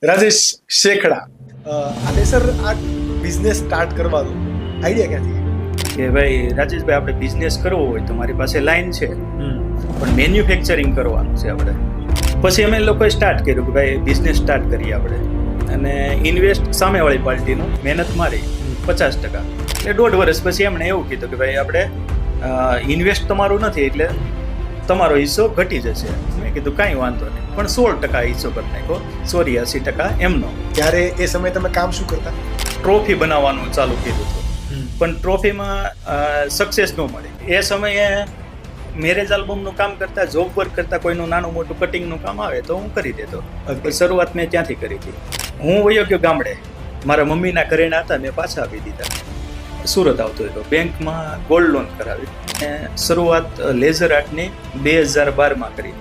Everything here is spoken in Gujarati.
રાજેશ શેખડા આદેસર આ બિઝનેસ સ્ટાર્ટ કરવાનો આઈડિયા ક્યાંથી? કે ભાઈ રાજેશભાઈ, આપણે બિઝનેસ કરવો હોય તો મારી પાસે લાઈન છે, પણ મેન્યુફેક્ચરિંગ કરવાનું છે આપણે. પછી અમે લોકોએ સ્ટાર્ટ કર્યું કે ભાઈ બિઝનેસ સ્ટાર્ટ કરીએ આપણે, અને ઇન્વેસ્ટ સામેવાળી પાર્ટીનું મહેનત મારી 50%. એટલે 1.5 વર્ષ પછી એમણે એવું કીધું કે ભાઈ આપણે ઇન્વેસ્ટ તમારું નથી એટલે તમારો હિસ્સો ઘટી જશે. મેં કીધું કાંઈ વાંધો નહીં, પણ 16% હિસ્સો કરી નાખો, 84% એમનો. ત્યારે એ સમયે તમે કામ શું કરતા? ટ્રોફી બનાવવાનું ચાલુ કર્યું હતું, પણ ટ્રોફીમાં સક્સેસ ન મળી. એ સમયે મેરેજ આલ્બમનું કામ કરતા, જોબ વર્ક કરતા, કોઈનું નાનું મોટું કટિંગનું કામ આવે તો હું કરી દેતો. શરૂઆત મેં ત્યાંથી કરી હતી. હું વયો ગયો ગામડે, મારા મમ્મીના ઘરેણા હતા, મેં પાછા આપી દીધા. સુરત આવતો હતો, બેંકમાં ગોલ્ડ લોન કરાવી. શરૂઆત લેઝર આર્ટની 2012માં કરી.